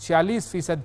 46%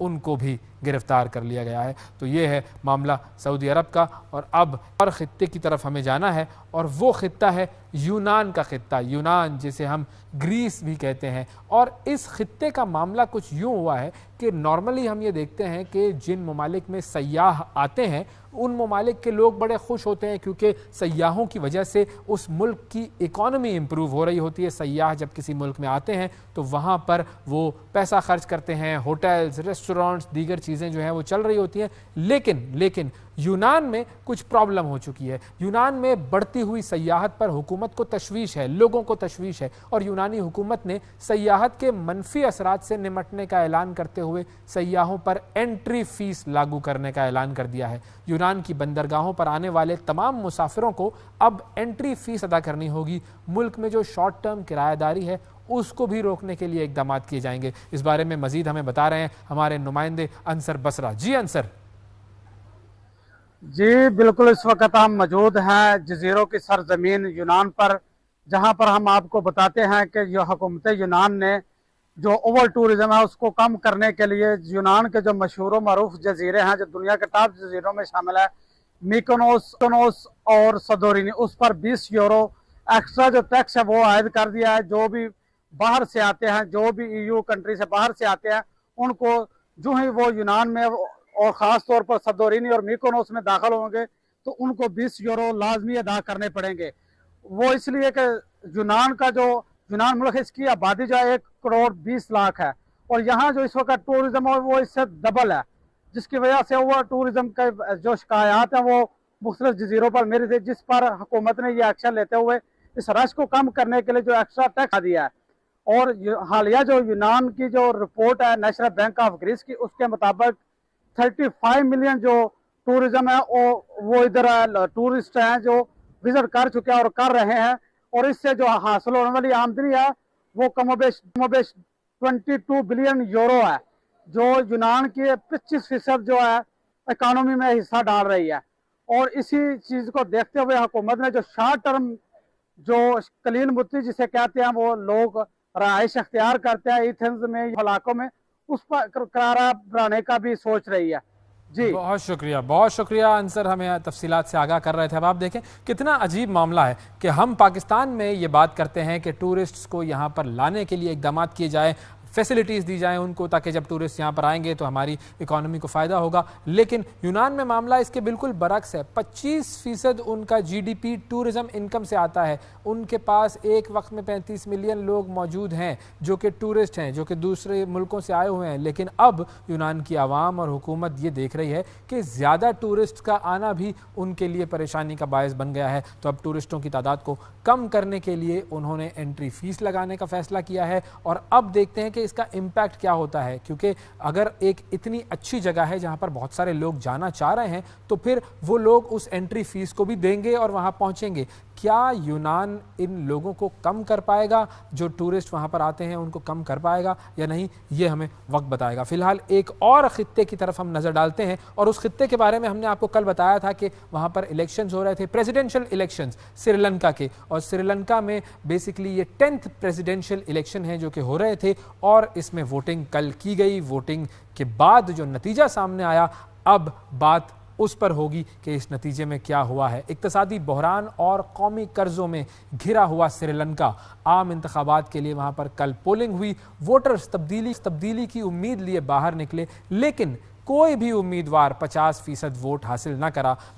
ان کو بھی گرفتار کر لیا گیا ہے۔ تو یہ ہے معاملہ سعودی عرب کا، اور اب اور خطے کی طرف ہمیں جانا ہے، اور وہ خطہ ہے یونان کا خطہ، یونان جسے ہم گریس بھی کہتے ہیں۔ اور اس خطے کا معاملہ کچھ یوں ہوا ہے کہ نارملی ہم یہ دیکھتے ہیں کہ جن ممالک میں سیاح آتے ہیں ان ممالک کے لوگ بڑے خوش ہوتے ہیں، کیونکہ سیاحوں کی وجہ سے اس ملک کی اکانومی امپروو ہو رہی ہوتی ہے۔ سیاح جب کسی ملک میں آتے ہیں تو وہاں پر وہ پیسہ خرچ کرتے ہیں، ہوٹلز، ریسٹورانٹس، دیگر چیزیں جو ہیں وہ چل رہی ہوتی ہیں۔ لیکن یونان میں کچھ پرابلم ہو چکی ہے۔ یونان میں بڑھتی ہوئی سیاحت پر حکومت کو تشویش ہے، لوگوں کو تشویش ہے، اور یونانی حکومت نے سیاحت کے منفی اثرات سے نمٹنے کا اعلان کرتے ہوئے سیاحوں پر انٹری فیس لاگو کرنے کا اعلان کر دیا ہے۔ یونان کی بندرگاہوں پر آنے والے تمام مسافروں کو اب انٹری فیس ادا کرنی ہوگی۔ ملک میں جو شارٹ ٹرم کرایہ داری ہے اس کو بھی روکنے کے لیے اقدامات کیے جائیں گے۔ اس بارے میں مزید ہمیں بتا رہے ہیں ہمارے نمائندے انصر بصرہ۔ جی انصر۔ جی بالکل، اس وقت ہم موجود ہیں جزیروں کی سرزمین یونان پر، جہاں پر ہم آپ کو بتاتے ہیں کہ یہ حکومت یونان نے جو اوور ٹورزم ہے اس کو کم کرنے کے لیے یونان کے جو مشہور و معروف جزیرے ہیں جو دنیا کے ٹاپ جزیروں میں شامل ہے، میکونوس اور سدورینی، اس پر 20 یورو ایکسٹرا جو ٹیکس ہے وہ عائد کر دیا ہے۔ جو بھی باہر سے آتے ہیں، جو بھی EU کنٹری سے باہر سے آتے ہیں، ان کو جو ہی وہ یونان میں اور خاص طور پر سدورینی اور میکونوس میں داخل ہوں گے تو ان کو 20 یورو لازمی ادا کرنے پڑیں گے۔ وہ اس لیے کہ یونان ملک ہے، اس کی آبادی جو ہے 1,20,00,000 ہے، اور یہاں جو اس وقت ٹورزم ہے وہ اس سے ڈبل ہے، جس کی وجہ سے اوور ٹورزم کے جو شکایات ہیں وہ مختلف جزیروں پر میری تھی، جس پر حکومت نے یہ ایکشن لیتے ہوئے اس رش کو کم کرنے کے لیے جو ایکسٹرا ٹیکس دیا ہے۔ اور حالیہ جو یونان کی جو رپورٹ ہے نیشنل بینک آف گریس کی، اس کے مطابق 35 ملین جو ٹورزم ہے وہ ادھر ٹورسٹ ہیں جو وزٹ کر چکے ہیں اور کر رہے ہیں، اور اس سے جو حاصل ہونے والی آمدنی ہے وہ کم و بیش 22 بلین یورو ہے، جو یونان کی 25% جو ہے اکانومی میں حصہ ڈال رہی ہے۔ اور اسی چیز کو دیکھتے ہوئے حکومت نے جو شارٹ ٹرم جو قلیل مدتی جسے کہتے ہیں وہ لوگ رہائش اختیار کرتے ہیں ایتھنز میں علاقوں میں، اس پر قرار بنانے کا بھی سوچ رہی ہے۔ جی بہت شکریہ انصر، ہمیں تفصیلات سے آگاہ کر رہے تھے۔ اب آپ دیکھیں کتنا عجیب معاملہ ہے کہ ہم پاکستان میں یہ بات کرتے ہیں کہ ٹورسٹس کو یہاں پر لانے کے لیے اقدامات کیے جائیں، فیسلٹیز دی جائیں ان کو، تاکہ جب ٹورسٹ یہاں پر آئیں گے تو ہماری اکانومی کو فائدہ ہوگا۔ لیکن یونان میں معاملہ اس کے بالکل برعکس ہے۔ 25% ان کا GDP ٹورزم انکم سے آتا ہے۔ ان کے پاس ایک وقت میں 35 ملین لوگ موجود ہیں جو کہ ٹورسٹ ہیں، جو کہ دوسرے ملکوں سے آئے ہوئے ہیں۔ لیکن اب یونان کی عوام اور حکومت یہ دیکھ رہی ہے کہ زیادہ ٹورسٹ کا آنا بھی ان کے لیے پریشانی کا باعث بن گیا ہے، تو اب ٹورسٹوں کی تعداد کو کم کرنے کے لیے انہوں نے انٹری فیس لگانے کا فیصلہ کیا ہے۔ اور اب دیکھتے ہیں کہ اس کا امپیکٹ کیا ہوتا ہے، کیونکہ اگر ایک اتنی اچھی جگہ ہے جہاں پر بہت سارے لوگ جانا چاہ رہے ہیں تو پھر وہ لوگ اس انٹری فیس کو بھی دیں گے اور وہاں پہنچیں گے۔ کیا یونان ان لوگوں کو کم کر پائے گا، جو ٹورسٹ وہاں پر آتے ہیں ان کو کم کر پائے گا یا نہیں، یہ ہمیں وقت بتائے گا۔ فی الحال ایک اور خطے کی طرف ہم نظر ڈالتے ہیں، اور اس خطے کے بارے میں ہم نے آپ کو کل بتایا تھا کہ وہاں پر الیکشنز ہو رہے تھے، پریزیڈنشل الیکشنز سری لنکا کے، اور سری لنکا میں بیسیکلی یہ 10th پریزیڈنشل الیکشن ہیں جو کہ ہو رہے تھے، اور اس میں ووٹنگ کل کی گئی۔ ووٹنگ کے بعد جو نتیجہ سامنے آیا، اب بات اس پر ہوگی کہ اس نتیجے میں کیا ہوا ہے۔ اقتصادی بحران اور قومی قرضوں میں گھرا ہوا سری لنکا، عام انتخابات کے لیے وہاں پر کل پولنگ ہوئی، ووٹرز تبدیلی کی امید لیے باہر نکلے، لیکن کوئی بھی امیدوار 50% ووٹ حاصل نہ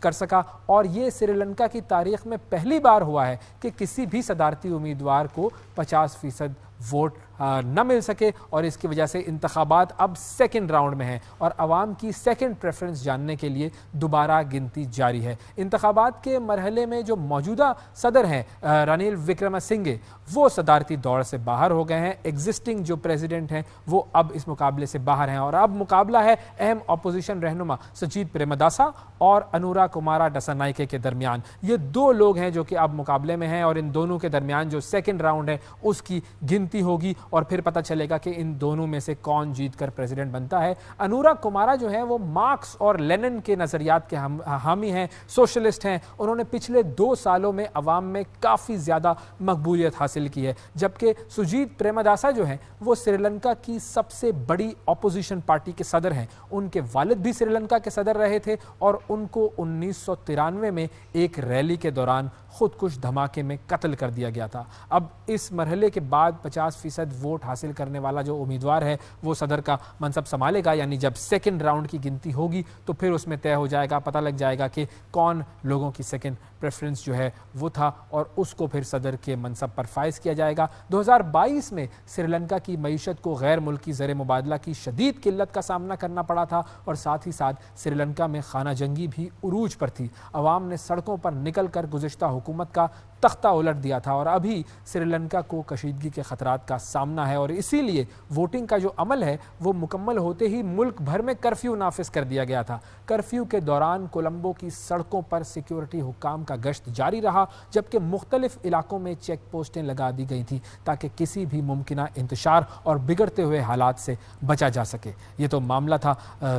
کر سکا، اور یہ سری لنکا کی تاریخ میں پہلی بار ہوا ہے کہ کسی بھی صدارتی امیدوار کو 50% ووٹ نہ مل سکے، اور اس کی وجہ سے انتخابات اب سیکنڈ راؤنڈ میں ہیں، اور عوام کی سیکنڈ پریفرنس جاننے کے لیے دوبارہ گنتی جاری ہے۔ انتخابات کے مرحلے میں جو موجودہ صدر ہیں رنیل وکرم سنگھے، وہ صدارتی دوڑ سے باہر ہو گئے ہیں۔ ایگزسٹنگ جو پریزیڈنٹ ہیں وہ اب اس مقابلے سے باہر ہیں، اور اب مقابلہ ہے اہم اپوزیشن رہنما سچیت پریمداسا اور انورا کمارا ڈسانائکے کے درمیان۔ یہ دو لوگ ہیں جو کہ اب مقابلے میں ہیں، اور ان دونوں کے درمیان جو سیکنڈ راؤنڈ ہے اس کی گنتی ہوگی، اور پھر پتہ چلے گا کہ ان دونوں میں سے کون جیت کر پریزیڈنٹ بنتا ہے۔ انورا کمارا جو ہیں وہ مارکس اور لینن کے نظریات کے حامی ہیں، سوشلسٹ ہیں۔ انہوں نے پچھلے 2 سالوں میں عوام میں کافی زیادہ مقبولیت حاصل کی ہے، جبکہ سجیت پریمداسا جو ہیں وہ سری لنکا کی سب سے بڑی اپوزیشن پارٹی کے صدر ہیں۔ ان کے والد بھی سری لنکا کے صدر رہے تھے اور ان کو 1993 میں ایک ریلی کے دوران خودکش دھماکے میں قتل کر دیا گیا تھا۔ اب اس مرحلے کے بعد 50% ووٹ حاصل کرنے والا جو امیدوار ہے وہ صدر کا منصب سنبھالے گا، یعنی جب سیکنڈ راؤنڈ کی گنتی ہوگی تو پھر اس میں طے ہو جائے گا، پتہ لگ جائے گا کہ کون لوگوں کی سیکنڈ پریفرنس جو ہے وہ تھا اور اس کو پھر صدر کے منصب پر فائز کیا جائے گا۔ 2022 میں سری لنکا کی معیشت کو غیر ملکی زر مبادلہ کی شدید قلت کا سامنا کرنا پڑا تھا اور ساتھ ہی ساتھ سری لنکا میں خانہ جنگی بھی عروج پر تھی۔ عوام نے سڑکوں پر نکل کر گزشتہ حکومت کا تختہ الٹ دیا تھا اور ابھی سری لنکا کو کشیدگی کے خطرات کا سامنا ہے اور اسی لیے ووٹنگ کا جو عمل ہے وہ مکمل ہوتے ہی ملک بھر میں کرفیو نافذ کر دیا گیا تھا۔ کرفیو کے دوران کولمبو کی سڑکوں پر سیکیورٹی حکام کا گشت جاری رہا، جبکہ مختلف علاقوں میں چیک پوسٹیں لگا دی گئی تھیں تاکہ کسی بھی ممکنہ انتشار اور بگڑتے ہوئے حالات سے بچا جا سکے۔ یہ تو معاملہ تھا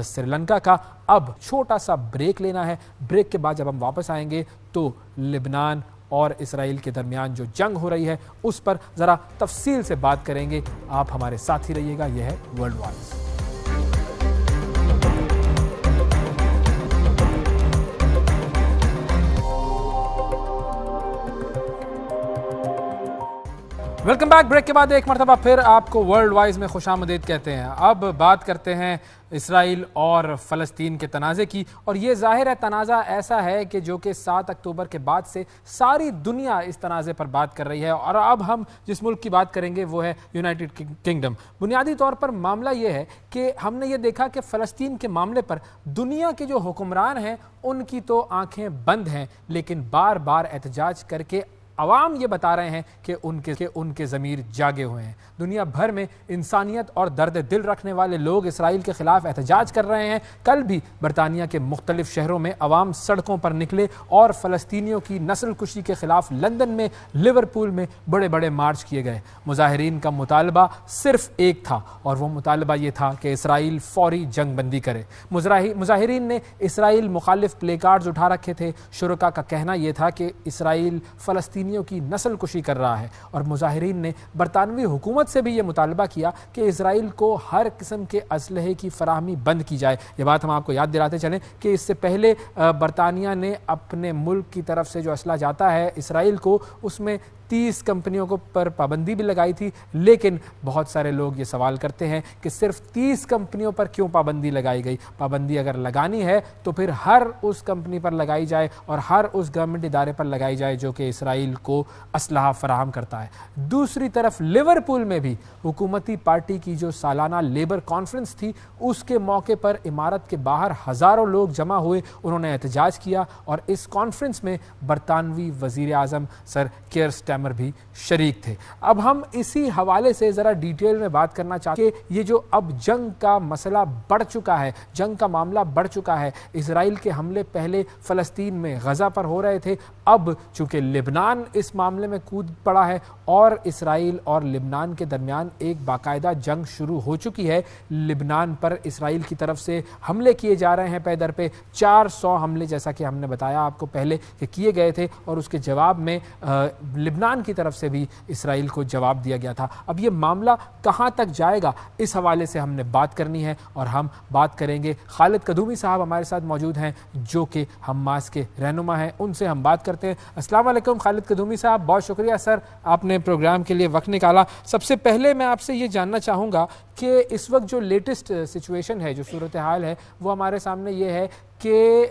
سری لنکا کا۔ اب چھوٹا سا بریک لینا ہے، بریک کے بعد جب ہم واپس آئیں گے تو لبنان اور اسرائیل کے درمیان جو جنگ ہو رہی ہے اس پر ذرا تفصیل سے بات کریں گے۔ آپ ہمارے ساتھ ہی رہیے گا، یہ ہے world wise. Welcome back. Break کے بعد ایک مرتبہ پھر آپ کو ورلڈ وائز میں خوش آمدید کہتے ہیں۔ اب بات کرتے ہیں اسرائیل اور فلسطین کے تنازع کی، اور یہ ظاہر ہے تنازع ایسا ہے کہ جو کہ 7 اکتوبر کے بعد سے ساری دنیا اس تنازع پر بات کر رہی ہے، اور اب ہم جس ملک کی بات کریں گے وہ ہے یونائٹڈ کنگڈم۔ بنیادی طور پر معاملہ یہ ہے کہ ہم نے یہ دیکھا کہ فلسطین کے معاملے پر دنیا کے جو حکمران ہیں ان کی تو آنکھیں بند ہیں، لیکن بار بار احتجاج کر کے عوام یہ بتا رہے ہیں کہ ان کے ضمیر جاگے ہوئے ہیں۔ دنیا بھر میں انسانیت اور درد دل رکھنے والے لوگ اسرائیل کے خلاف احتجاج کر رہے ہیں۔ کل بھی برطانیہ کے مختلف شہروں میں عوام سڑکوں پر نکلے اور فلسطینیوں کی نسل کشی کے خلاف لندن میں، لیورپول میں بڑے بڑے مارچ کیے گئے۔ مظاہرین کا مطالبہ صرف ایک تھا اور وہ مطالبہ یہ تھا کہ اسرائیل فوری جنگ بندی کرے۔ مظاہرین نے اسرائیل مخالف پلے کارڈز اٹھا رکھے تھے۔ شرکا کا کہنا یہ تھا کہ اسرائیل فلسطینیوں کی نسل کشی کر رہا ہے، اور مظاہرین نے برطانوی حکومت سے بھی یہ مطالبہ کیا کہ اسرائیل کو ہر قسم کے اسلحے کی فراہمی بند کی جائے۔ یہ بات ہم آپ کو یاد دلاتے چلیں کہ اس سے پہلے برطانیہ نے اپنے ملک کی طرف سے جو اسلحہ جاتا ہے اسرائیل کو، اس میں 30 کمپنیوں کو پر پابندی بھی لگائی تھی، لیکن بہت سارے لوگ یہ سوال کرتے ہیں کہ صرف 30 کمپنیوں پر کیوں پابندی لگائی گئی؟ پابندی اگر لگانی ہے تو پھر ہر اس کمپنی پر لگائی جائے اور ہر اس گورنمنٹ ادارے پر لگائی جائے جو کہ اسرائیل کو اسلحہ فراہم کرتا ہے۔ دوسری طرف لیورپول میں بھی حکومتی پارٹی کی جو سالانہ لیبر کانفرنس تھی اس کے موقع پر عمارت کے باہر ہزاروں لوگ جمع ہوئے، انہوں نے احتجاج کیا اور اس کانفرنس میں برطانوی وزیر اعظم سر کیئر سٹارمر بھی شریک تھے۔ اب ہم اسی حوالے سے ذرا ڈیٹیل میں بات کرنا چاہتے ہیں کہ یہ جو اب جنگ کا مسئلہ بڑھ چکا ہے، جنگ کا معاملہ بڑھ چکا ہے۔ اسرائیل کے حملے پہلے فلسطین میں غزہ پر ہو رہے تھے، اب چونکہ لبنان اس معاملے میں کود پڑا ہے اور اسرائیل اور لبنان کے درمیان ایک باقاعدہ جنگ شروع ہو چکی ہے۔ لبنان پر اسرائیل کی طرف سے حملے کیے جا رہے ہیں پے در پہ، 400 حملے جیسا کہ ہم نے بتایا آپ کو پہلے کہ کیے گئے تھے، اور اس کے جواب میں لبنان کی طرف سے بھی اسرائیل کو جواب دیا گیا تھا۔ اب یہ معاملہ کہاں تک جائے گا اس حوالے سے ہم نے بات کرنی ہے، اور ہم بات کریں گے خالد قدومی صاحب ہمارے ساتھ موجود ہیں جو کہ حماس کے رہنما ہیں، ان سے ہم بات کرتے ہیں۔ السلام علیکم خالد قدومی صاحب، بہت شکریہ سر آپ نے پروگرام کے لیے وقت نکالا۔ سب سے پہلے میں آپ سے یہ جاننا چاہوں گا کہ اس وقت جو لیٹسٹ سچویشن ہے، جو صورتحال ہے وہ ہمارے سامنے یہ ہے کہ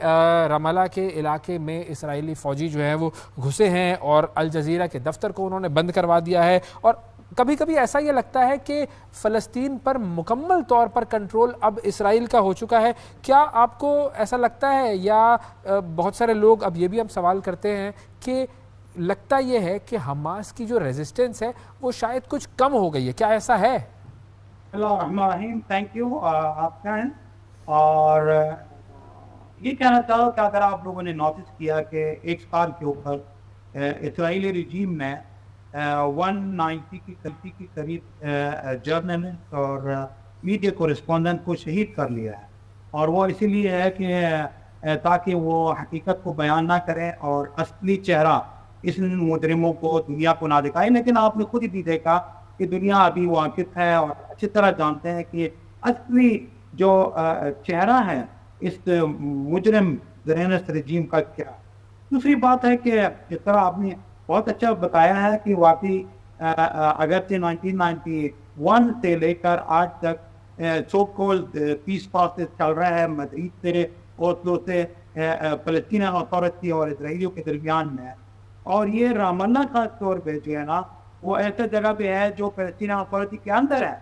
رمالہ کے علاقے میں اسرائیلی فوجی جو ہیں وہ گھسے ہیں اور الجزیرہ کے دفتر کو انہوں نے بند کروا دیا ہے، اور کبھی کبھی ایسا یہ لگتا ہے کہ فلسطین پر مکمل طور پر کنٹرول اب اسرائیل کا ہو چکا ہے۔ کیا آپ کو ایسا لگتا ہے، یا بہت سارے لوگ اب یہ بھی ہم سوال کرتے ہیں کہ لگتا یہ ہے کہ حماس کی جو ریزسٹنس ہے وہ شاید کچھ کم ہو گئی ہے؟ کیا ایسا ہے؟ اللہ الرحمن الرحیم، تھینک یو آپ کا ہیں، اور یہ کہنا چاہوں کہ اگر آپ لوگوں نے نوٹس کیا کہ ایک سال کے اوپر اسرائیلی رجیم نے 190 کی قریب جرنلسٹ اور میڈیا کورسپونڈنٹ کو شہید کر لیا ہے, اور وہ اسی لیے ہے کہ تاکہ وہ حقیقت کو بیان نہ کریں اور اصلی چہرہ اس مجرموں کو دنیا کو نہ دکھائے. لیکن آپ نے خود ہی دیکھا کہ دنیا ابھی واقف ہے اور اچھی طرح جانتے ہیں کہ اصلی جو چہرہ ہے اس مجرم زرینسٹ رجیم کا کیا. دوسری بات ہے کہ جس طرح آپ نے بہت اچھا بتایا ہے کہ واقعی اگرچہ 1991 سے لے کر آج تک سو کالڈ پیس پروسیس چل رہا ہے مدرید سے اوسلو سے فلسطین اتھارٹی اور اسرائیلیوں کے درمیان میں, اور یہ رام اللہ خاص طور پہ جو ہے نا وہ ایسے جگہ پہ ہے جو فلسطین اتھارٹی کے اندر ہے,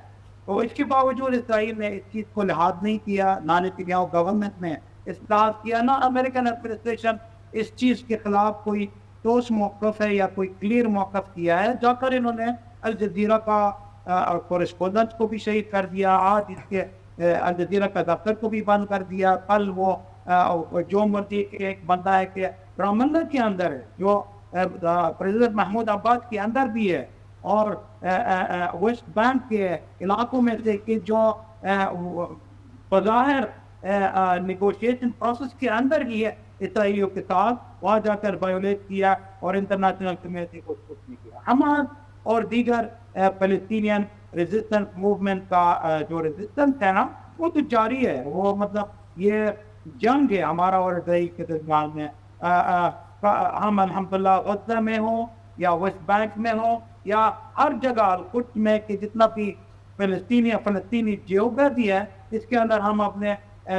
تو اس کے باوجود اسرائیل نے اس چیز کو لحاظ نہیں کیا, نہ نتنیاہو گورنمنٹ نے اصلاح کیا, نہ امریکن ایڈمنسٹریشن اس چیز کے خلاف کوئی ٹھوس موقف ہے یا کوئی کلیئر موقف کیا ہے. جا کر انہوں نے الجزیرہ کا کورسپونڈنٹ کو بھی شہید کر دیا, آج اس کے الجزیرہ کا دفتر کو بھی بند کر دیا, کل وہ جو مرضی ایک بندہ ہے کہ رام اللہ کے اندر ہے جو پریزیڈنٹ محمود عباس کے اندر بھی ہے, اور ویسٹ بینک کے علاقوں میں سے کہ جو بظاہر نیگوشیشن پروسیس کے اندر ہی ہے اسرائیلیوں کے ساتھ, وہاں جا کر وائیولیٹ کیا اور انٹرنیشنل کمیونٹی کو کچھ نہیں کیا. حماس اور دیگر فلسطینین ریزسٹنس موومنٹ کا جو ریزسٹنس ہے نا وہ تو جاری ہے, وہ مطلب یہ جنگ ہے ہمارا اور اسرائیل کے درمیان میں. ہم الحمدللہ غزہ میں ہوں یا ویسٹ بینک میں ہوں یا ہر جگہ القدس میں کہ جتنا بھی فلسطینی جیوگرافی ہے اس کے اندر ہم اپنے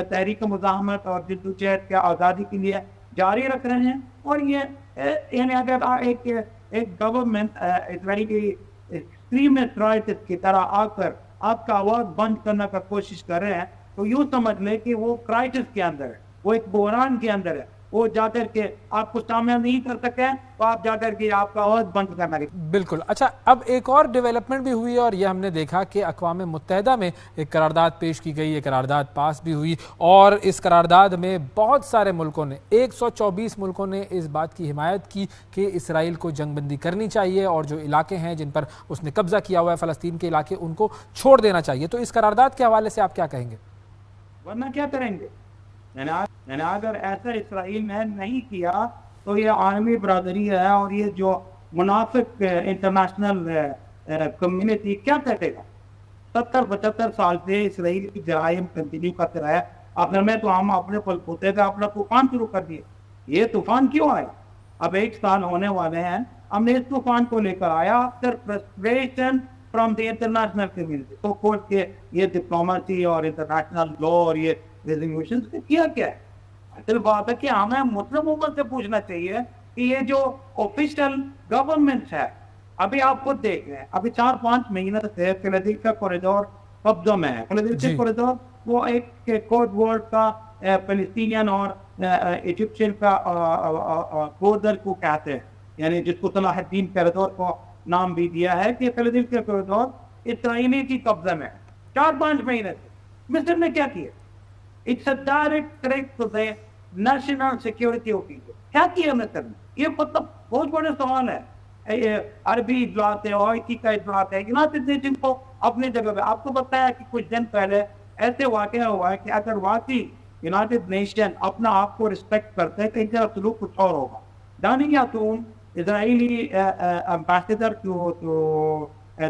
تحریک مزاحمت اور جدوجہد کے آزادی کے لیے جاری رکھ رہے ہیں. اور یہ یعنی اگر ایک گورنمنٹ اسرائیلی ایکسٹریمسٹ رائٹس کی طرح آ کر آپ کا آواز بند کرنے کا کوشش کر رہے ہیں تو یوں سمجھ لیں کہ وہ کرائسس کے اندر ہے, وہ ایک بحران کے اندر ہے, وہ جا کر کے آپ کچھ کامیاب نہیں کر سکے تو آپ جا کر کے آپ کا آواز بند کرنا. بالکل. اچھا, اب ایک اور ڈیولپمنٹ بھی ہوئی ہے اور یہ ہم نے دیکھا کہ اقوام متحدہ میں ایک قرارداد پیش کی گئی, یہ قرارداد پاس بھی ہوئی, اور اس قرارداد میں بہت سارے ملکوں نے 124 ملکوں نے اس بات کی حمایت کی کہ اسرائیل کو جنگ بندی کرنی چاہیے اور جو علاقے ہیں جن پر اس نے قبضہ کیا ہوا ہے فلسطین کے علاقے ان کو چھوڑ دینا چاہیے. تو اس قرارداد کے حوالے سے آپ کیا کہیں گے؟ ورنہ کیا کریں گے, یعنی اگر ایسا اسرائیل نے نہیں کیا تو یہ عالمی برادری ہے اور یہ جو منافق انٹرنیشنل کمیونٹی کیا کرے گا. 70-75 سال سے اسرائیل کی جرائم کنٹینیو کرتے رہے, آخر میں تو ہم اپنے پل پوتے تھے اپنا طوفان شروع کر دیے. یہ طوفان کیوں آئے؟ اب 1 سال ہونے والے ہیں, ہم نے اس طوفان کو لے کر آیا after frustration from the international community. تو کورٹ کے یہ ڈپلومیسی اور انٹرنیشنل لا اور یہ ریزولوشن کیا ہے. اصل بات ہے کہ ہمیں مسلم امت سے پوچھنا چاہیے کہ یہ جو آفیشیل گورنمنٹ ہے, ابھی آپ خود دیکھ رہے ہیں ابھی 4-5 مہینے سے فیلاڈیلفیا کوریڈور قبضوں میں ہے. فیلاڈیلفیا کوریڈور وہ ایک کوڈ ورڈ کا فلسطینین اور ایجپشین کا بورڈر کو کہتے ہیں, یعنی جس کو صلاح الدین کوریڈور کو نام بھی دیا ہے کہ فیلاڈیلفیا کوریڈور اسرائیلی کی قبضہ میں 4-5 مہینے سے. مصر نے کیا کیا؟ It's a direct threat to the national security of Egypt. کیا کیا مصر نے؟ یہ مطلب بہت بڑے سوال ہے. عربی اجلاس ہے, OIC کا اجلاس ہے, یونائٹڈ نیشن کو اپنی جگہ پہ. آپ کو بتایا کہ کچھ دن پہلے ایسے واقعہ ہوا ہے کہ اگر واقعی یونائٹڈ نیشن اپنا آپ کو رسپیکٹ کرتے ہیں کہ ان کا سلوک کچھ اور ہوگا. دانی خاتون اسرائیلی امبیسڈر ٹو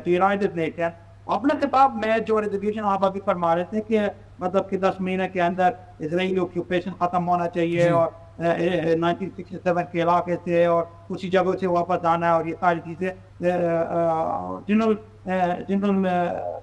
یونائٹڈ نیشن اپنے خطاب میں جو ریزولوشن آپ ابھی فرما رہے تھے کہ مطلب کہ 10 مہینے کے اندر اسرائیلی آکیوپیشن ختم ہونا چاہیے اور 1967 کے علاقے سے اور اسی جگہ سے واپس آنا ہے اور یہ ساری چیزیں جنرل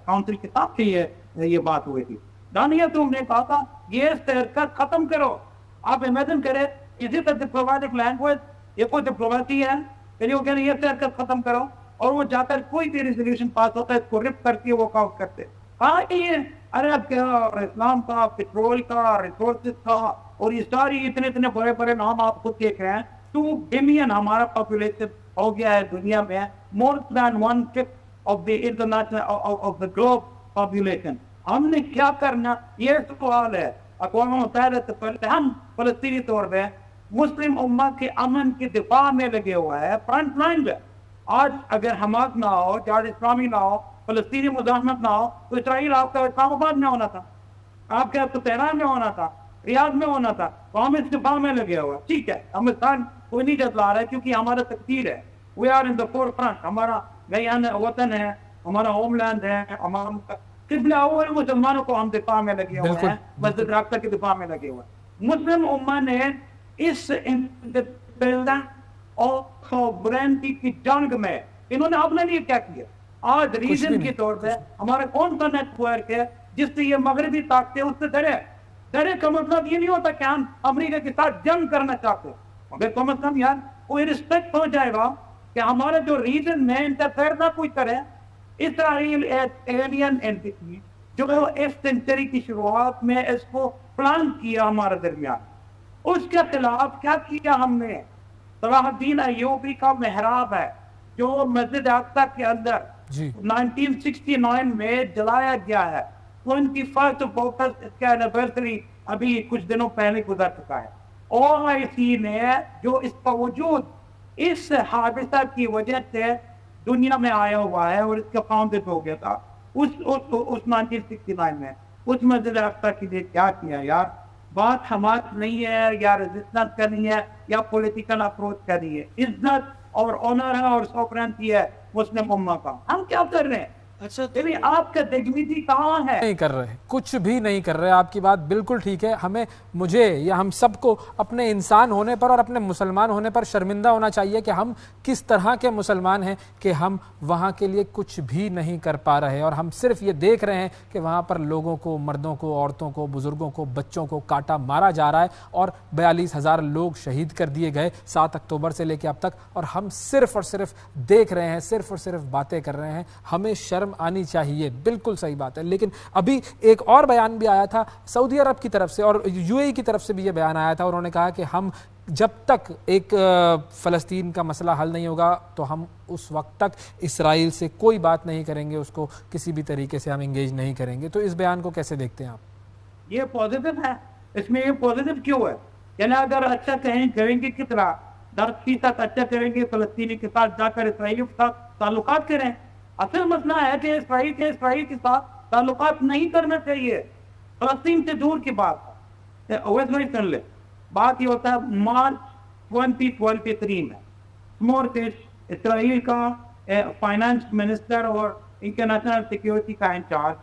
کاؤنسل کے ساتھ سے یہ بات ہوئی تھی. دانیہ تم نے کہا تھا یہ حرکت ختم کرو. آپ امیجن کریں اسی طرح ڈپلومیٹک لینگویج یہ کوئی ڈپلومیسی ہے پھر وہ کہہ رہے یہ حرکت ختم کرو اور وہ جا کر کوئی بھی ریزولوشن پاس ہوتا ہے اس کو رپ کر کے وہ کاؤنٹ کرتے. ہاں یہ عرب کا اور اسلام کا پیٹرول کا ریسورسز کا اور یہ ساری اتنے بڑے بڑے نام آپ خود دیکھ رہے ہیں. 2 بلین ہمارا پاپولیشن ہو گیا ہے دنیا میں, مور دین 1/5 of the international of the globe population. ہم نے کیا کرنا یہ سوال ہے. اقوام متحدہ سے پہلے ہم فلسطینی طور پہ مسلم امت کے امن کے دفاع میں لگے ہوا ہے, فرنٹ لائن پہ. آج اگر حماس نہ ہو، جہاد اسلامی نہ ہو، فلسطینی مزاحمت نہ ہو، تو اسرائیل آپ کا اسلام آباد میں ہونا تھا، آپ کا تو تہران میں ہونا تھا، ریاض میں ہونا تھا، تو ہم اس دفاع میں لگے ہوا. ٹھیک ہے، ہم انسان کوئی نہیں جتلا رہا ہے کیونکہ ہمارا تقدیر ہے. We are in the forefront. ہمارا بیان وطن ہے، ہمارا ہوم لینڈ ہے، ہمارا قبلہ اول مسلمانوں کو ہم دفاع میں لگے ہوئے ہیں، مسجد اقصی کے دفاع میں لگے ہوئے ہیں. مسلم امہ نے اس اور سوورینٹی کی جنگ میں انہوں نے اپنے لیے کیا کیا؟ آج ریجن کے طور پہ ہمارا کون سا نیٹ ورک ہے جس سے یہ مغربی طاقتیں اس سے ڈرے کا مطلب یہ نہیں ہوتا کہ ہم امریکہ کے ساتھ جنگ کرنا چاہتے ہیں، مگر کم از کم یار کوئی رسپیکٹ ہو جائے گا کہ ہمارے جو ریجن میں انٹرفیئر نہ کوئی کرے. اسرائیل ایلین اینٹی جو اس سینچری کی شروعات میں اس کو پلان کیا ہمارے درمیان، اس کے خلاف کیا کیا ہم نے؟ صلاح الدین ایوبی کا محراب ہے جو مسجد اقصی کے اندر 1969 میں جلایا گیا ہے. 21 اگست اس کا اینیورسری ابھی کچھ دنوں پہلے گزر چکا ہے. OIC نے جو اس کا وجود اس حادثہ کی وجہ سے دنیا میں آیا ہوا ہے اور اس کا فاؤنڈیڈ ہو گیا تھا اس 1969 میں، اس مسجد اقصی کے لیے کیا کیا یار؟ بات حماس نہیں ہے یا ریزسٹنس کرنی ہے یا پولیٹیکل اپروچ کرنی ہے، عزت اور آنر ہے اور سوورینٹی ہے مسلم امہ کا. ہم کیا کر رہے ہیں؟ اچھا آپ کا ڈگنیٹی کہاں ہے؟ نہیں کر رہے، کچھ بھی نہیں کر رہے. آپ کی بات بالکل ٹھیک ہے. مجھے یا ہم سب کو اپنے انسان ہونے پر اور اپنے مسلمان ہونے پر شرمندہ ہونا چاہیے کہ ہم کس طرح کے مسلمان ہیں کہ ہم وہاں کے لیے کچھ بھی نہیں کر پا رہے اور ہم صرف یہ دیکھ رہے ہیں کہ وہاں پر لوگوں کو، مردوں کو، عورتوں کو، بزرگوں کو، بچوں کو کاٹا مارا جا رہا ہے اور 42,000 لوگ شہید کر دیے گئے 7 اکتوبر سے لے کے اب تک، اور ہم صرف اور صرف دیکھ رہے ہیں، صرف اور صرف باتیں کر رہے ہیں. ہمیں شرم آنی چاہیے. بالکل صحیح بات ہے. لیکن ابھی ایک اور بیان بھی آیا تھا سعودی عرب کی طرف سے اور UAE کی طرف سے بھی یہ بیان آیا تھا. انہوں نے کہا کہ ہم جب تک ایک فلسطین کا مسئلہ حل نہیں ہوگا تو ہم اس وقت تک اسرائیل سے کوئی بات نہیں کریں گے، اس کو کسی بھی طریقے سے ہم انگیج نہیں کریں گے. تو اس بیان کو کیسے دیکھتے ہیں آپ؟ یہ پازیٹیو ہے. اس میں یہ پازیٹیو کیوں ہے؟ یعنی اگر اچھا کریں گے کتنا 10% اچھا کریں گے فلسطینی کے ساتھ جا کر اسرائیل کے ساتھ تعلقات کریں. اصل مسئلہ ہے کہ اسرائیل کے ساتھ تعلقات نہیں کرنا چاہیے. فلسطین سے دور کی بات ہے. کر لے بات یہ ہوتا ہے مارچ 2023 میں سمورٹش اسرائیل کا فائنانس منسٹر اور انٹرنیشنل سیکیورٹی کا انچارج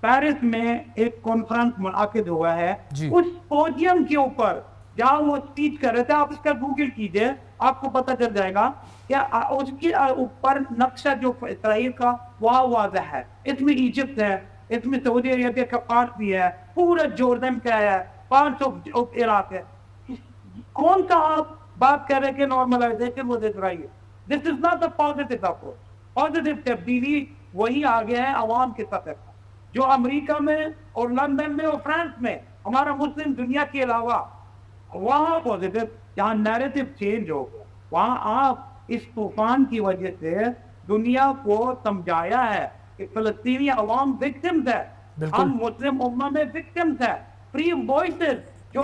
پیرس میں ایک کانفرنس منعقد ہوا ہے. اس پوڈیم کے اوپر جہاں وہ اسپیچ کر رہے تھے، آپ اس کا گوگل کیجئے، آپ کو پتہ چل جائے گا کہ اس کے اوپر نقشہ جو اسرائیل کا وہ واضح ہے. اس میں ایجپٹ ہے، اس میں سعودی عربیہ کا پارٹ بھی ہے، پورا جوردن کا ہے، پارٹس آف عراق ہے. کون سا آپ بات کر رہے کہ نارملائزیشن وہ دیکھ رہی ہے؟ This is not a positive approach. Positive تبدیلی وہی آگے ہے عوام کے سطح پر جو امریکہ میں اور لندن میں اور فرانس میں ہمارا مسلم دنیا کے علاوہ وہاں پازیٹیو جہاں نیریٹو چینج ہو گیا. وہاں آپ اس طوفان کی وجہ سے دنیا کو سمجھایا ہے کہ فلسطینی عوام وکٹمز ہے، ہم مسلم امہ میں وکٹمز ہے. فری وائسز جو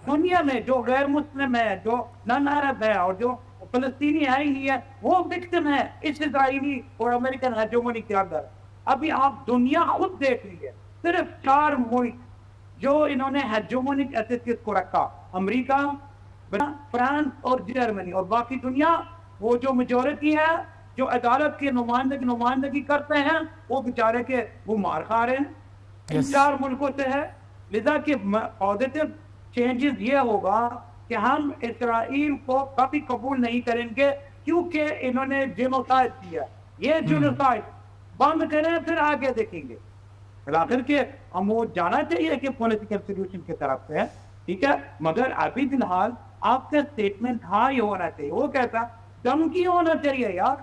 دنیا میں جو غیر مسلم ہے، جو نان عرب ہے اور جو فلسطینی ہے ہی ہے، وہ وکٹم ہے اس اسرائیلی اور امریکن ہیجمونی کے اندر. ابھی آپ دنیا خود دیکھ لیجیے، صرف 4 ملک جو انہوں نے ہیجمونک ایٹیٹیوڈ کو رکھا، امریکہ، فرانس اور جرمنی، اور باقی دنیا وہ جو میجورٹی ہے جو عدالت کی نمائندگی کرتے ہیں وہ بیچارے کے وہ مار کھا رہے ہیں. ان 4 ملکوں سے ہے. لذا کہ پازیٹیو چینجز یہ ہوگا کہ ہم اسرائیل کو کبھی قبول نہیں کریں گے کیونکہ انہوں نے جینوسائیڈ کیا. یہ جینوسائیڈ بند کریں پھر آگے دیکھیں گے. آخر کے ہم وہ جانا چاہیے کہ پولیٹیکل سولوشن کی طرف سے، ٹھیک ہے، مگر ابھی فی الحال آپ کا اسٹیٹمنٹ ہاں یہ ہونا چاہیے. وہ کہتا دھمکی ہونا چاہیے یار.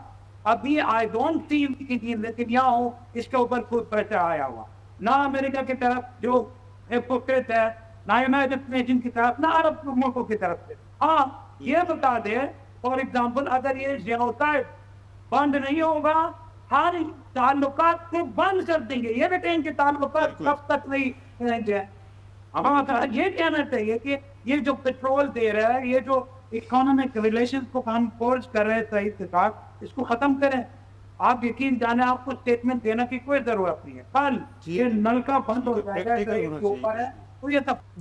ابھی آئی ڈونٹ سی نتنیاہو اس کے اوپر کوئی پریشر آیا ہوا، نہ امریکہ کی طرف جو ہپوکریٹ ہے، نہ یونائٹڈ نیشن کی طرف، نہ عرب ملکوں کی طرف سے. ہاں یہ بتا دے فار ایگزامپل اگر یہ جینوسائیڈ بند نہیں ہوگا ہر تعلقات کو بند کر دیں گے. یہ بیٹے ان کے تعلقات کب تک نہیں رہیں گے. یہ کہنا چاہیے کہ یہ جو پیٹرول دے رہا ہے، یہ جو اکنامک ریلیشنز کو ہم فورج کر رہے ہیں صحیح کے ساتھ، اس کو ختم کریں. آپ یقین جانے آپ کو اسٹیٹمنٹ دینے کی کوئی ضرورت نہیں ہے. کل یہ نلکا بند ہو جائے گا کے اوپر ہے تو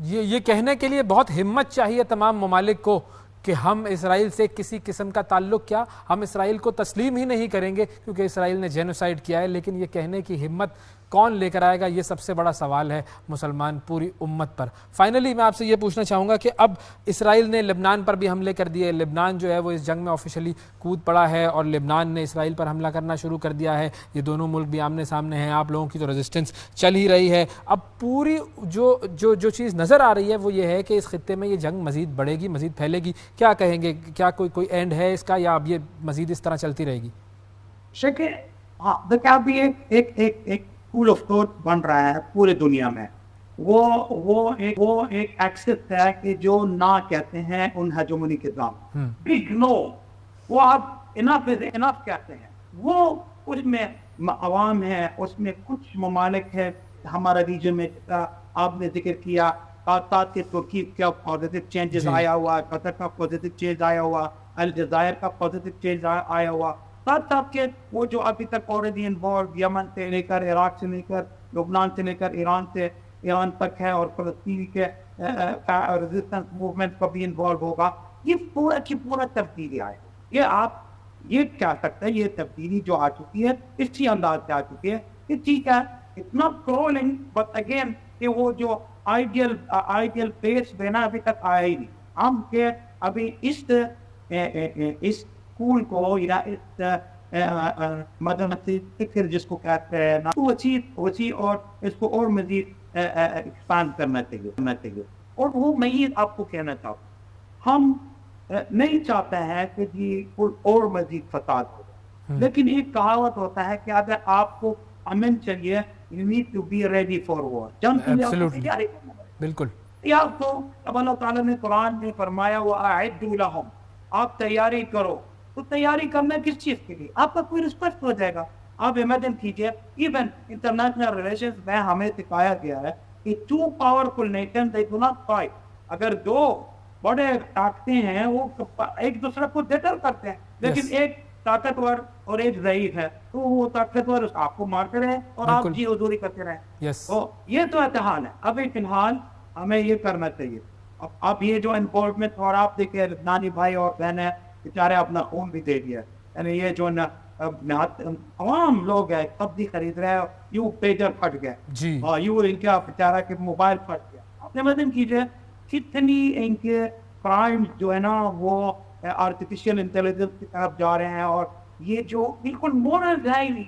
یہ کہنے کے لیے بہت ہمت چاہیے تمام ممالک کو کہ ہم اسرائیل سے کسی قسم کا تعلق کیا، ہم اسرائیل کو تسلیم ہی نہیں کریں گے کیونکہ اسرائیل نے جینوسائیڈ کیا ہے. لیکن یہ کہنے کی ہمت کون لے کر آئے گا، یہ سب سے بڑا سوال ہے مسلمان پوری امت پر. فائنلی میں آپ سے یہ پوچھنا چاہوں گا کہ اب اسرائیل نے لبنان پر بھی حملے کر دیے. لبنان جو ہے وہ اس جنگ میں آفیشلی کود پڑا ہے اور لبنان نے اسرائیل پر حملہ کرنا شروع کر دیا ہے. یہ دونوں ملک بھی آمنے سامنے ہیں. آپ لوگوں کی تو ریزسٹنس چل ہی رہی ہے. اب پوری جو چیز نظر آ رہی ہے وہ یہ ہے کہ اس خطے میں یہ جنگ مزید بڑھے گی، مزید پھیلے گی. کیا کہیں گے، کیا کوئی اینڈ ہے اس کا یا اب یہ مزید اس طرح چلتی رہے گی؟ شکے دیکھیں ابھی ایک اسکول آف تھاٹ بن رہا ہے پورے دنیا میں. وہ ایک ایکسس ہے کہ جو نہ کہتے ہیں ان ہیجمونی کے دام، بگ نو. وہ آپ انف کہتے ہیں. وہ اس میں عوام ہے، اس میں کچھ ممالک ہے ہمارا ریجن میں آپ نے ذکر کیا. کہ ترکی کا پازیٹیو چینجز آیا ہوا، قطر کا پازیٹیو چینج آیا ہوا، الجزائر کا پازیٹیو چینج آیا ہوا. ساتھ کے وہ جو ابھی تک آلریڈی انوالو یمن سے لے کر عراق سے لے کر لبنان سے لے کر ایران تک ہے اور فلسطین کے ریزسٹنس موومنٹ کا بھی انوالو ہوگا. یہ پورا کی پورا تبدیلی آئے. یہ آپ یہ کہہ سکتے ہیں یہ تبدیلی جو آ چکی ہے اسی انداز سے آ چکی ہے کہ ٹھیک ہے it's not crawling but again کہ وہ جو آئیڈیل پیس دینا ابھی تک آیا ہی نہیں. ہم کہ ابھی اس اسکول کو یا اس مدنی فکر جس کو کہتے ہیں نا وسیع اور اس کو اور مزید ایکسپانڈ کرنا چاہیے. اور وہ میں ہی آپ کو کہنا چاہتا ہوں ہم نہیں چاہتے ہیں کہ جی اور مزید فساد ہو. لیکن ایک کہاوت ہوتا ہے کہ اگر آپ کو امن چاہیے you need to be ready for war. جنگ کے لیے آپ کو تیاری کرنا پڑے. بالکل. یا تو اب اللہ تعالیٰ نے قرآن میں فرمایا وَأَعِدُّوا لَهُمْ، آپ تیاری کرو. تو تیاری کرنا کس چیز کے لیے؟ آپ کا کوئی رسپیکٹ ہو جائے گا. آپ امیجن کیجئے ایون انٹرنیشنل ریلیشنز میں ہمیں سکھایا گیا ہے کہ to powerful nation they do not fight. اگر دو بڑے طاقتیں ہیں وہ ایک دوسرے کو ڈٹر کرتے ہیں لیکن ایک طاقتور اور ایک ضعیف ہے تو وہ طاقتور آپ کو مارتے رہے اور آپ جی حضوری کرتے رہے. تو یہ تو اتحاد ہے. ابھی فی الحال ہمیں یہ کرنا چاہیے. اب یہ جو انوالومنٹ اور آپ دیکھیں لبنانی بھائی اور بہنیں بیچارے اپنا خون بھی دے دیا. یعنی یہ جو عوام لوگ ہیں سبزی خرید رہے ہیں یوں پیجر پھٹ گئے جی اور یوں ان کا بیچارہ کے موبائل پھٹ گیا. آپ نے مدن کیجیے کتنی ان کے کرائم جو ہے نا وہ آرٹیفیشیل انٹیلیجنس کی طرف جا رہے ہیں اور یہ جو بالکل مورل ہے نہیں.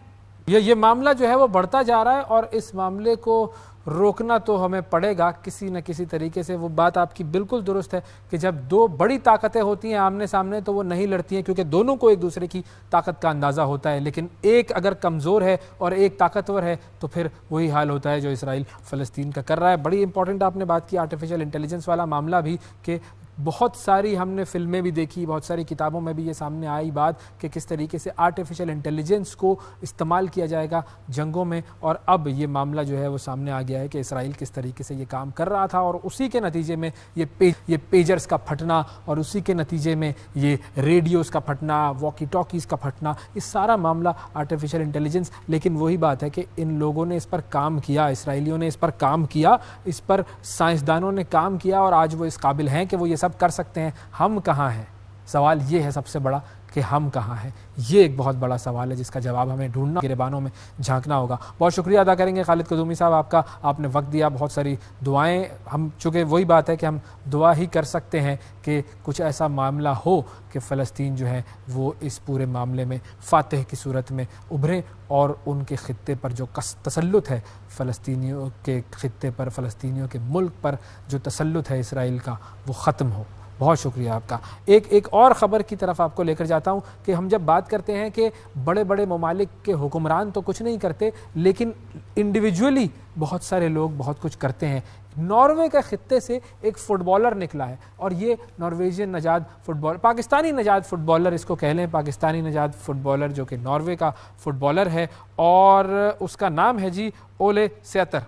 یہ معاملہ جو ہے وہ بڑھتا جا رہا ہے اور اس معاملے کو روکنا تو ہمیں پڑے گا کسی نہ کسی طریقے سے. وہ بات آپ کی بالکل درست ہے کہ جب دو بڑی طاقتیں ہوتی ہیں آمنے سامنے تو وہ نہیں لڑتی ہیں کیونکہ دونوں کو ایک دوسرے کی طاقت کا اندازہ ہوتا ہے. لیکن ایک اگر کمزور ہے اور ایک طاقتور ہے تو پھر وہی حال ہوتا ہے جو اسرائیل فلسطین کا کر رہا ہے. بڑی امپورٹنٹ آپ نے بات کی آرٹیفیشل انٹیلیجنس والا معاملہ بھی کہ بہت ساری ہم نے فلمیں بھی دیکھی، بہت ساری کتابوں میں بھی یہ سامنے آئی بات کہ کس طریقے سے آرٹیفیشل انٹیلیجنس کو استعمال کیا جائے گا جنگوں میں. اور اب یہ معاملہ جو ہے وہ سامنے آ گیا ہے کہ اسرائیل کس طریقے سے یہ کام کر رہا تھا اور اسی کے نتیجے میں یہ پیجرز کا پھٹنا اور اسی کے نتیجے میں یہ ریڈیوز کا پھٹنا، واکی ٹاکیز کا پھٹنا، یہ سارا معاملہ آرٹیفیشل انٹیلیجنس. لیکن وہی بات ہے کہ ان لوگوں نے اس پر کام کیا، اسرائیلیوں نے اس پر کام کیا، اس پر سائنسدانوں نے کام کیا اور آج وہ اس قابل ہیں کہ وہ یہ سب کر سکتے ہیں. ہم کہاں ہیں؟ سوال یہ ہے سب سے بڑا کہ ہم کہاں ہیں. یہ ایک بہت بڑا سوال ہے جس کا جواب ہمیں ڈھونڈنا، گریبانوں میں جھانکنا ہوگا. بہت شکریہ ادا کریں گے خالد قدومی صاحب آپ کا، آپ نے وقت دیا. بہت ساری دعائیں، ہم چونکہ وہی بات ہے کہ ہم دعا ہی کر سکتے ہیں کہ کچھ ایسا معاملہ ہو کہ فلسطین جو ہے وہ اس پورے معاملے میں فاتح کی صورت میں ابھریں اور ان کے خطے پر جو تسلط ہے، فلسطینیوں کے خطے پر، فلسطینیوں کے ملک پر جو تسلط ہے اسرائیل کا، وہ ختم ہو. بہت شکریہ آپ کا. ایک اور خبر کی طرف آپ کو لے کر جاتا ہوں کہ ہم جب بات کرتے ہیں کہ بڑے بڑے ممالک کے حکمران تو کچھ نہیں کرتے لیکن انڈیویجولی بہت سارے لوگ بہت کچھ کرتے ہیں. ناروے کے خطے سے ایک فٹ بالر نکلا ہے اور یہ نارویجین نژاد فٹ بالر، پاکستانی نژاد فٹ بالر اس کو کہہ لیں، پاکستانی نژاد فٹ بالر جو کہ ناروے کا فٹ بالر ہے اور اس کا نام ہے جی اولے سیتر.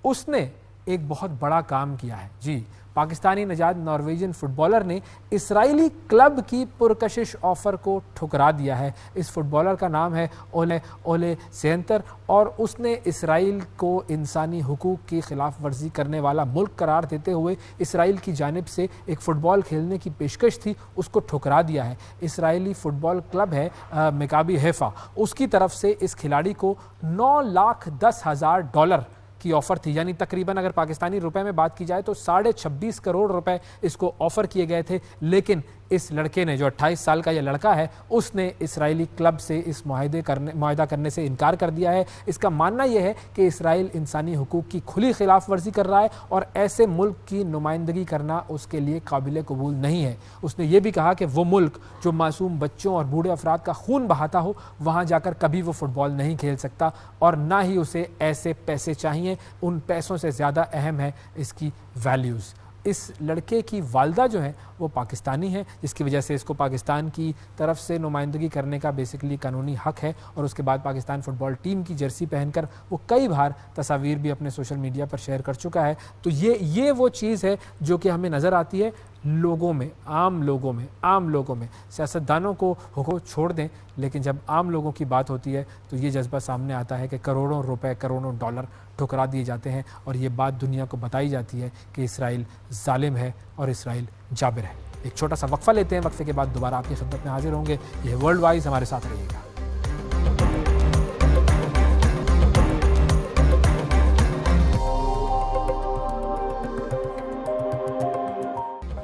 اس نے ایک بہت بڑا کام کیا ہے. جی, پاکستانی نژاد نارویجن فٹ بالر نے اسرائیلی کلب کی پرکشش آفر کو ٹھکرا دیا ہے. اس فٹ بالر کا نام ہے اولے سینتر اور اس نے اسرائیل کو انسانی حقوق کی خلاف ورزی کرنے والا ملک قرار دیتے ہوئے اسرائیل کی جانب سے ایک فٹ بال کھیلنے کی پیشکش تھی, اس کو ٹھکرا دیا ہے. اسرائیلی فٹ بال کلب ہے مکابی حیفا, اس کی طرف سے اس کھلاڑی کو $9,10,000 کی آفر تھی, یعنی تقریباً اگر پاکستانی روپے میں بات کی جائے تو 26.5 کروڑ روپے اس کو آفر کیے گئے تھے. لیکن اس لڑکے نے, جو 28 سال کا یہ لڑکا ہے, اس نے اسرائیلی کلب سے اس معاہدہ کرنے سے انکار کر دیا ہے. اس کا ماننا یہ ہے کہ اسرائیل انسانی حقوق کی کھلی خلاف ورزی کر رہا ہے اور ایسے ملک کی نمائندگی کرنا اس کے لیے قابل قبول نہیں ہے. اس نے یہ بھی کہا کہ وہ ملک جو معصوم بچوں اور بوڑھے افراد کا خون بہاتا ہو, وہاں جا کر کبھی وہ فٹ بال نہیں کھیل سکتا اور نہ ہی اسے ایسے پیسے چاہیے. ان پیسوں سے زیادہ اہم ہے اس کی ویلیوز. اس لڑکے کی والدہ جو ہیں وہ پاکستانی ہیں, جس کی وجہ سے اس کو پاکستان کی طرف سے نمائندگی کرنے کا بیسکلی قانونی حق ہے. اور اس کے بعد پاکستان فٹ بال ٹیم کی جرسی پہن کر وہ کئی بار تصاویر بھی اپنے سوشل میڈیا پر شیئر کر چکا ہے. تو یہ وہ چیز ہے جو کہ ہمیں نظر آتی ہے لوگوں میں, عام لوگوں میں. سیاستدانوں کو حقوق چھوڑ دیں, لیکن جب عام لوگوں کی بات ہوتی ہے تو یہ جذبہ سامنے آتا ہے کہ کروڑوں روپے, کروڑوں ڈالر ٹھکرا دیے جاتے ہیں اور یہ بات دنیا کو بتائی جاتی ہے کہ اسرائیل ظالم ہے اور اسرائیل جابر ہے. ایک چھوٹا سا وقفہ لیتے ہیں, وقفے کے بعد دوبارہ آپ کی خدمت میں حاضر ہوں گے. یہ ورلڈ وائز, ہمارے ساتھ رہیے گا.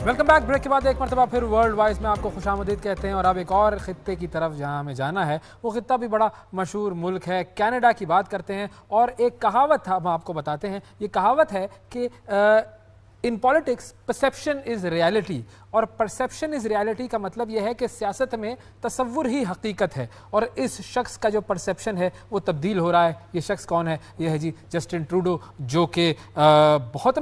Welcome back. بریک کے بعد ایک مرتبہ پھر ورلڈ وائز میں آپ کو خوش آمدید کہتے ہیں اور اب ایک اور خطے کی طرف جہاں ہمیں جانا ہے, وہ خطہ بھی بڑا مشہور ملک ہے, کینیڈا کی بات کرتے ہیں. اور ایک کہاوت ہم آپ کو بتاتے ہیں. یہ کہاوت ہے کہ in politics perception is reality, اور پرسیپشن از ریالٹی کا مطلب یہ ہے کہ سیاست میں تصور ہی حقیقت ہے اور اس شخص کا جو پرسیپشن ہے وہ تبدیل ہو رہا ہے. یہ شخص کون ہے؟ یہ ہے جی جسٹن ٹروڈو, جو کہ بہت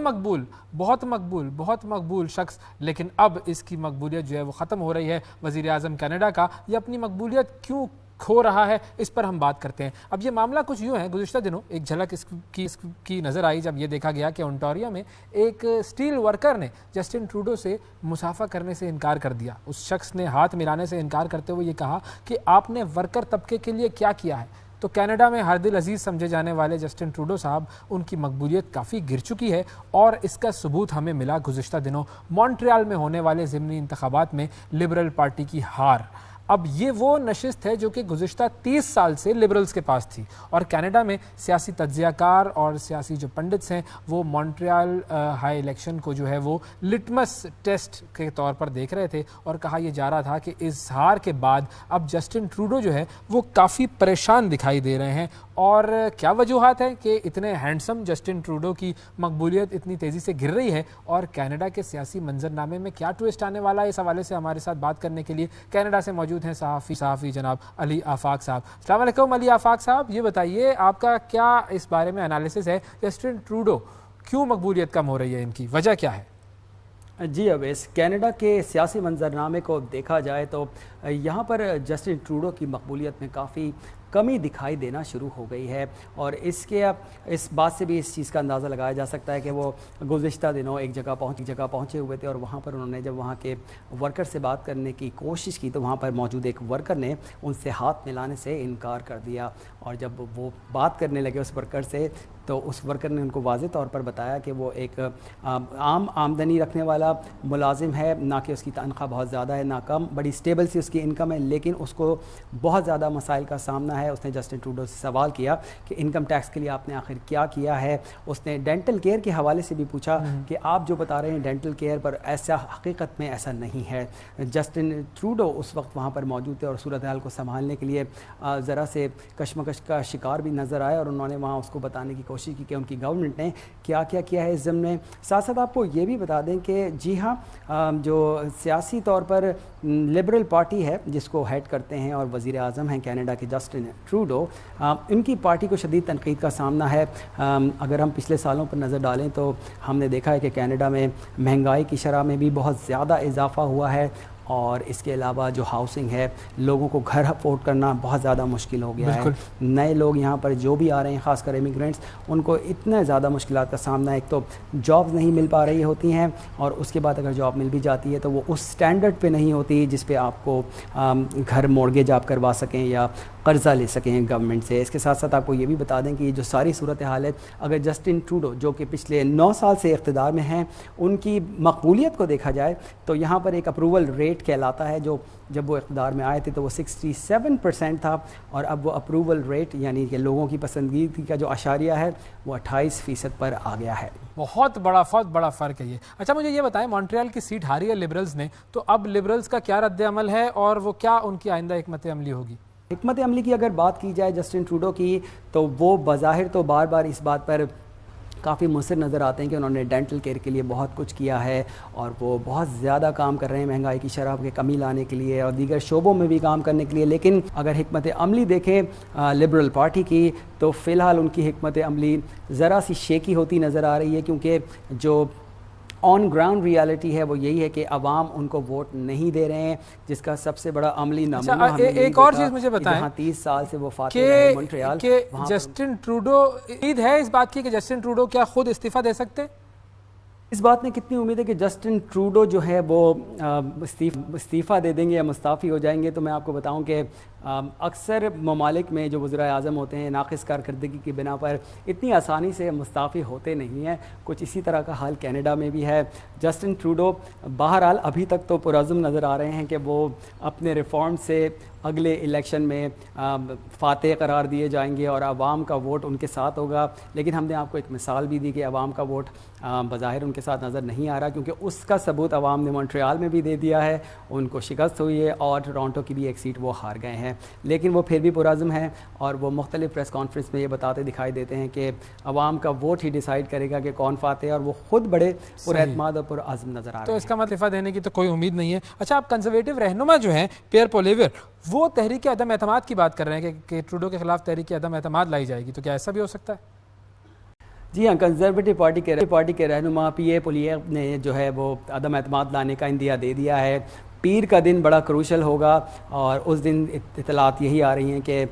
مقبول شخص, لیکن اب اس کی مقبولیت جو ہے وہ ختم ہو رہی ہے. وزیر اعظم کینیڈا کا یہ اپنی مقبولیت کیوں کھو رہا ہے, اس پر ہم بات کرتے ہیں. اب یہ معاملہ کچھ یوں ہے, گزشتہ دنوں ایک جھلک اس کی نظر آئی جب یہ دیکھا گیا کہ اونٹاریو میں ایک اسٹیل ورکر نے جسٹن ٹروڈو سے مصافحہ کرنے سے انکار کر دیا. اس شخص نے ہاتھ ملانے سے انکار کرتے ہوئے یہ کہا کہ آپ نے ورکر طبقے کے لیے کیا کیا ہے. تو کینیڈا میں ہر دل عزیز سمجھے جانے والے جسٹن ٹروڈو صاحب, ان کی مقبولیت کافی گر چکی ہے اور اس کا ثبوت ہمیں ملا گزشتہ دنوں مونٹریال میں ہونے والے ضمنی انتخابات میں لبرل پارٹی کی ہار. اب یہ وہ نشست ہے جو کہ گزشتہ 30 سال سے لبرلز کے پاس تھی, اور کینیڈا میں سیاسی تجزیہ کار اور سیاسی جو پنڈتس ہیں وہ مونٹریال ہائی الیکشن کو جو ہے وہ لٹمس ٹیسٹ کے طور پر دیکھ رہے تھے, اور کہا یہ جا رہا تھا کہ اس ہار کے بعد اب جسٹن ٹروڈو جو ہے وہ کافی پریشان دکھائی دے رہے ہیں. اور کیا وجوہات ہیں کہ اتنے ہینڈسم جسٹن ٹروڈو کی مقبولیت اتنی تیزی سے گر رہی ہے, اور کینیڈا کے سیاسی منظرنامے میں کیا ٹویسٹ آنے والا ہے, اس حوالے سے ہمارے ساتھ بات کرنے کے لیے کینیڈا سے موجود ہیں صحافی جناب علی آفاق صاحب. السلام علیکم علی آفاق صاحب, یہ بتائیے آپ کا کیا اس بارے میں انالیسس ہے, جسٹن ٹروڈو کیوں مقبولیت کم ہو رہی ہے, ان کی وجہ کیا ہے؟ جی اویس, کینیڈا کے سیاسی منظرنامے کو دیکھا جائے تو یہاں پر جسٹن ٹروڈو کی مقبولیت میں کافی کمی دکھائی دینا شروع ہو گئی ہے, اور اس بات سے بھی اس چیز کا اندازہ لگایا جا سکتا ہے کہ وہ گزشتہ دنوں ایک جگہ پہنچے ہوئے تھے, اور وہاں پر انہوں نے جب وہاں کے ورکر سے بات کرنے کی کوشش کی تو وہاں پر موجود ایک ورکر نے ان سے ہاتھ ملانے سے انکار کر دیا, اور جب وہ بات کرنے لگے اس ورکر سے تو اس ورکر نے ان کو واضح طور پر بتایا کہ وہ ایک عام آمدنی رکھنے والا ملازم ہے, نہ کہ اس کی تنخواہ بہت زیادہ ہے, نہ کم, بڑی سٹیبل سی اس کی انکم ہے, لیکن اس کو بہت زیادہ مسائل کا سامنا ہے. اس نے جسٹن ٹروڈو سے سوال کیا کہ انکم ٹیکس کے لیے آپ نے آخر کیا ہے. اس نے ڈینٹل کیئر کے حوالے سے بھی پوچھا کہ آپ جو بتا رہے ہیں ڈینٹل کیئر پر ایسا حقیقت میں ایسا نہیں ہے. جسٹن ٹروڈو اس وقت وہاں پر موجود تھے اور صورتحال کو سنبھالنے کے لیے ذرا سے کشمکش کا شکار بھی نظر آئے, اور انہوں نے وہاں اس کو بتانے کی کوشش کی کہ ان کی گورنمنٹ نے کیا ہے اس ضمن میں. ساتھ ساتھ آپ کو یہ بھی بتا دیں کہ جی ہاں, جو سیاسی طور پر لبرل پارٹی ہے جس کو ہیڈ کرتے ہیں اور وزیر اعظم ہیں کینیڈا کے جسٹن ٹروڈو, ان کی پارٹی کو شدید تنقید کا سامنا ہے. اگر ہم پچھلے سالوں پر نظر ڈالیں تو ہم نے دیکھا ہے کہ کینیڈا میں مہنگائی کی شرح میں بھی بہت زیادہ اضافہ ہوا ہے, اور اس کے علاوہ جو ہاؤسنگ ہے، لوگوں کو گھر افورڈ کرنا بہت زیادہ مشکل ہو گیا ہے. نئے لوگ یہاں پر جو بھی آ رہے ہیں، خاص کر امیگرینٹس، ان کو اتنے زیادہ مشکلات کا سامنا، ایک تو جابز نہیں مل پا رہی ہوتی ہیں، اور اس کے بعد اگر جاب مل بھی جاتی ہے تو وہ اس سٹینڈرڈ پہ نہیں ہوتی جس پہ آپ کو گھر مورگیج آپ کروا سکیں یا قرضہ لے سکیں گورنمنٹ سے. اس کے ساتھ ساتھ آپ کو یہ بھی بتا دیں کہ یہ جو ساری صورتحال ہے، اگر جسٹن ٹروڈو جو کہ پچھلے 9 سال سے اقتدار میں ہیں، ان کی مقبولیت کو دیکھا جائے تو یہاں پر ایک اپروول ریٹ کہلاتا ہے، جو جب وہ اقتدار میں آئے تھے تو وہ 67% تھا، اور اب وہ اپروول ریٹ یعنی کہ لوگوں کی پسندیدگی کا جو اشاریہ ہے وہ 28% پر آ گیا ہے. بہت بڑا فرق ہے یہ. اچھا مجھے یہ بتائیں، مونٹریال کی سیٹ ہاری ہے لبرلز نے، تو اب لبرلز کا کیا رد عمل ہے اور وہ کیا ان کی آئندہ حکمت عملی ہوگی؟ حکمت عملی کی اگر بات کی جائے جسٹن ٹروڈو کی، تو وہ بظاہر تو بار بار اس بات پر کافی مصر نظر آتے ہیں کہ انہوں نے ڈینٹل کیئر کے لیے بہت کچھ کیا ہے، اور وہ بہت زیادہ کام کر رہے ہیں مہنگائی کی شرح کے کمی لانے کے لیے اور دیگر شعبوں میں بھی کام کرنے کے لیے. لیکن اگر حکمت عملی دیکھیں لبرل پارٹی کی، تو فی الحال ان کی حکمت عملی ذرا سی شیکی ہوتی نظر آ رہی ہے، کیونکہ جو آن گراؤنڈ ریالٹی ہے وہ یہی ہے کہ عوام ان کو ووٹ نہیں دے رہے ہیں، جس کا سب سے بڑا عملی نمونہ ایک اور چیز مجھے بتائیں، جہاں 30 سال سے وہ فاتح رہے مونٹریال، کہ جسٹن ٹروڈو، امید ہے اس بات کی کہ جسٹن ٹروڈو کیا خود استعفیٰ دے سکتے ہیں؟ اس بات میں کتنی امید ہے کہ جسٹن ٹروڈو جو ہے وہ استعفیٰ دے دیں گے یا مستعفی ہو جائیں گے؟ تو میں آپ کو بتاؤں کہ اکثر ممالک میں جو وزراء اعظم ہوتے ہیں، ناقص کارکردگی کی بنا پر اتنی آسانی سے مستعفی ہوتے نہیں ہیں. کچھ اسی طرح کا حال کینیڈا میں بھی ہے. جسٹن ٹروڈو بہرحال ابھی تک تو پرعزم نظر آ رہے ہیں کہ وہ اپنے ریفارم سے اگلے الیکشن میں فاتح قرار دیے جائیں گے اور عوام کا ووٹ ان کے ساتھ ہوگا. لیکن ہم نے آپ کو ایک مثال بھی دی کہ عوام کا ووٹ بظاہر ان کے ساتھ نظر نہیں آ رہا، کیونکہ اس کا ثبوت عوام نے مونٹریال میں بھی دے دیا ہے، ان کو شکست ہوئی ہے، اور ٹورانٹو کی بھی ایک سیٹ وہ ہار گئے ہیں. لیکن وہ پھر بھی پرعزم ہیں، اور وہ مختلف پریس کانفرنس میں یہ بتاتے دکھائی دیتے ہیں کہ عوام کا ووٹ ہی ڈیسائیڈ کرے گا کہ کون فاتح ہے، اور وہ خود بڑے پراعتماد اور پرعزم نظر آ رہے ہیں. تو اس کا مطلب استعفیٰ دینے کی تو کوئی امید نہیں ہے. اچھا، آپ کنزرویٹو رہنما جو ہیں پیئر پولیور، وہ تحریک عدم اعتماد کی بات کر رہے ہیں کہ ٹروڈو کے خلاف تحریک عدم اعتماد لائی جائے گی، تو کیا ایسا بھی ہو سکتا ہے؟ جی ہاں، کنزرویٹو پارٹی کے رہنما پیئر پولیور نے جو ہے وہ عدم اعتماد لانے کا عندیہ دے دیا ہے. پیر کا دن بڑا کروشل ہوگا، اور اس دن اطلاعات یہی آ رہی ہیں کہ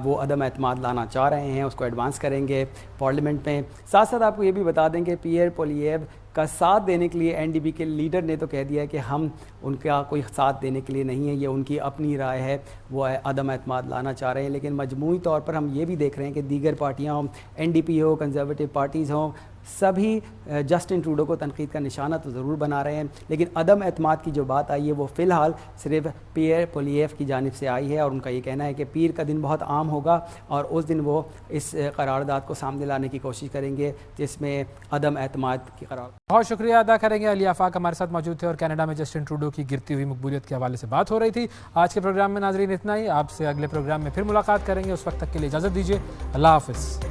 وہ عدم اعتماد لانا چاہ رہے ہیں، اس کو ایڈوانس کریں گے پارلیمنٹ میں. ساتھ ساتھ آپ کو یہ بھی بتا دیں کہ پیئر پولیور کا ساتھ دینے کے لیے این ڈی پی کے لیڈر نے تو کہہ دیا ہے کہ ہم ان کا کوئی ساتھ دینے کے لیے نہیں ہے، یہ ان کی اپنی رائے ہے، وہ عدم اعتماد لانا چاہ رہے ہیں. لیکن مجموعی طور پر ہم یہ بھی دیکھ رہے ہیں کہ دیگر پارٹیاں ہوں، این ڈی پی ہو، کنزرویٹو پارٹیز ہوں، سبھی جسٹن ٹروڈو کو تنقید کا نشانہ تو ضرور بنا رہے ہیں. لیکن عدم اعتماد کی جو بات آئی ہے وہ فی الحال صرف پیئر پولیور کی جانب سے آئی ہے، اور ان کا یہ کہنا ہے کہ پیر کا دن بہت عام ہوگا، اور اس دن وہ اس قرارداد کو سامنے لانے کی کوشش کریں گے جس میں عدم اعتماد کی قرار. بہت شکریہ ادا کریں گے. علی آفاق ہمارے ساتھ موجود تھے، اور کینیڈا میں جسٹن ٹروڈو کی گرتی ہوئی مقبولیت کے حوالے سے بات ہو رہی تھی. آج کے پروگرام میں ناظرین اتنا ہی. آپ سے اگلے پروگرام میں پھر ملاقات کریں گے. اس وقت تک کے لیے اجازت دیجیے. اللہ حافظ.